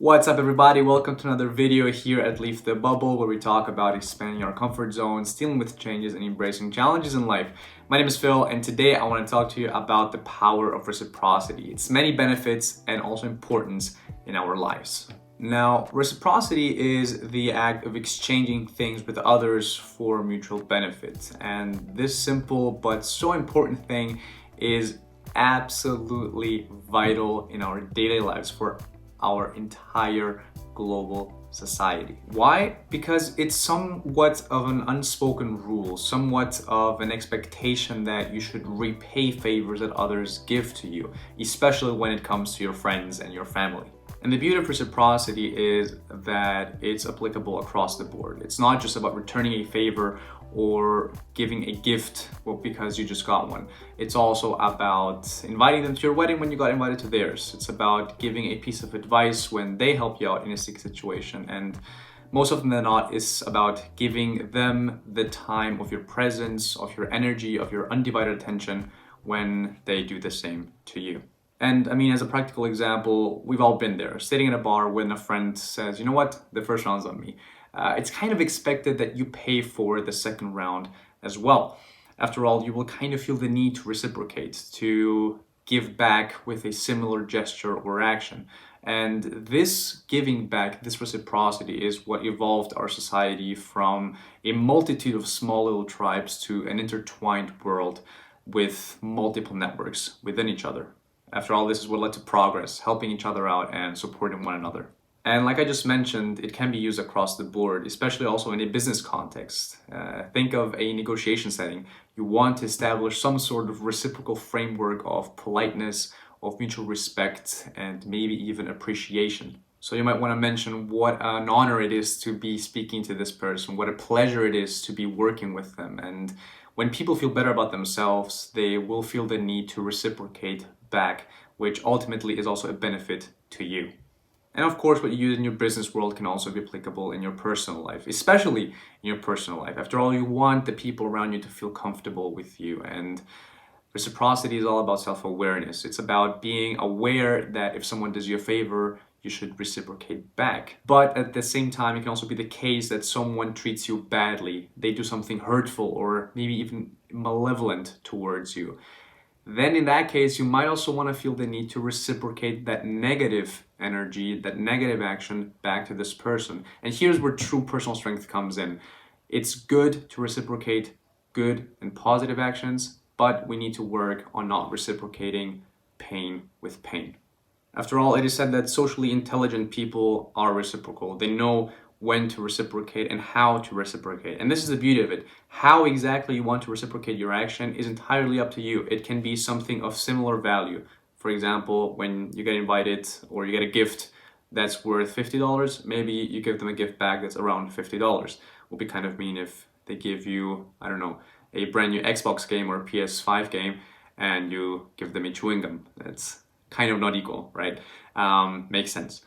What's up everybody, welcome to another video here at Leave the Bubble, where we talk about expanding our comfort zones, dealing with changes and embracing challenges in life. My name is Phil and today I want to talk to you about the power of reciprocity, its many benefits and also importance in our lives. Now, reciprocity is the act of exchanging things with others for mutual benefit, and this simple but so important thing is absolutely vital in our daily lives for our entire global society. Why? Because it's somewhat of an unspoken rule, somewhat of an expectation that you should repay favors that others give to you, especially when it comes to your friends and your family. And the beauty of reciprocity is that it's applicable across the board. It's not just about returning a favor or giving a gift because you just got one. It's also about inviting them to your wedding when you got invited to theirs. It's about giving a piece of advice when they help you out in a sticky situation. And most often than not, it's about giving them the time of your presence, of your energy, of your undivided attention when they do the same to you. And I mean, as a practical example, we've all been there, sitting in a bar when a friend says, you know what, the first round's on me. It's kind of expected that you pay for the second round as well. After all, you will kind of feel the need to reciprocate, to give back with a similar gesture or action. And this giving back, this reciprocity is what evolved our society from a multitude of small little tribes to an intertwined world with multiple networks within each other. After all, this is what led to progress, helping each other out and supporting one another. And like I just mentioned, it can be used across the board, especially also in a business context. Think of a negotiation setting. You want to establish some sort of reciprocal framework of politeness, of mutual respect, and maybe even appreciation. So you might want to mention what an honor it is to be speaking to this person, what a pleasure it is to be working with them. And when people feel better about themselves, they will feel the need to reciprocate back, which ultimately is also a benefit to you. And of course, what you use in your business world can also be applicable in your personal life, especially in your personal life. After all, you want the people around you to feel comfortable with you. And reciprocity is all about self-awareness. It's about being aware that if someone does you a favor, you should reciprocate back. But at the same time, it can also be the case that someone treats you badly. They do something hurtful or maybe even malevolent towards you. Then in that case, you might also want to feel the need to reciprocate that negative energy, that negative action back to this person. And here's where true personal strength comes in. It's good to reciprocate good and positive actions, but we need to work on not reciprocating pain with pain. After all, it is said that socially intelligent people are reciprocal. They know when to reciprocate and how to reciprocate. And this is the beauty of it. How exactly you want to reciprocate your action is entirely up to you. It can be something of similar value. For example, when you get invited or you get a gift that's worth $50, maybe you give them a gift back that's around $50. It would be kind of mean if they give you, I don't know, a brand new Xbox game or a PS5 game and you give them a chewing gum. That's kind of not equal, right? Makes sense.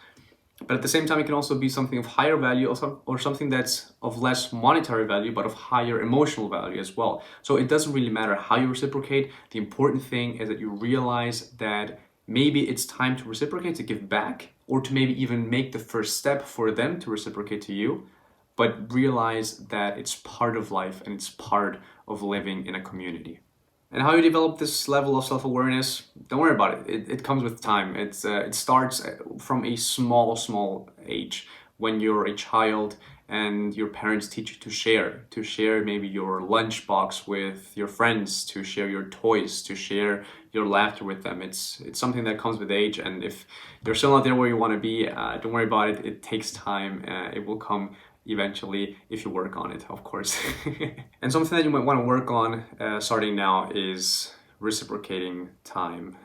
But at the same time, it can also be something of higher value or something that's of less monetary value, but of higher emotional value as well. So it doesn't really matter how you reciprocate. The important thing is that you realize that maybe it's time to reciprocate, to give back, or to maybe even make the first step for them to reciprocate to you. But realize that it's part of life and it's part of living in a community. And how you develop this level of self-awareness, don't worry about it. It comes with time. It starts from a small age. When you're a child and your parents teach you to share maybe your lunchbox with your friends, to share your toys, to share your laughter with them. It's something that comes with age. And if you're still not there where you want to be, don't worry about it. It takes time. It will come eventually if you work on it, of course. And something that you might want to work on starting now is reciprocating time.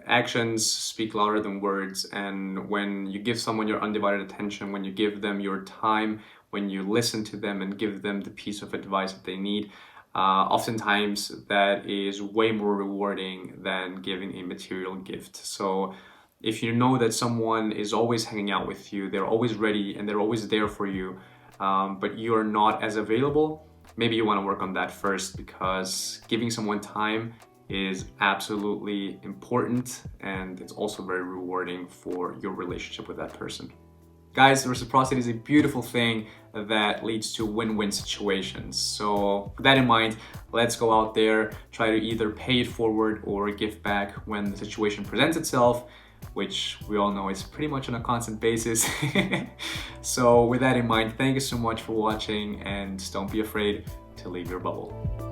Actions speak louder than words, and when you give someone your undivided attention, when you give them your time, when you listen to them and give them the piece of advice that they need, oftentimes that is way more rewarding than giving a material gift. So if you know that someone is always hanging out with you, they're always ready and they're always there for you, but you are not as available, maybe you want to work on that first, because giving someone time is absolutely important, and it's also very rewarding for your relationship with that person. Guys, reciprocity is a beautiful thing that leads to win-win situations. So with that in mind, let's go out there, try to either pay it forward or give back when the situation presents itself, which we all know is pretty much on a constant basis. So with that in mind, thank you so much for watching, and don't be afraid to leave your bubble.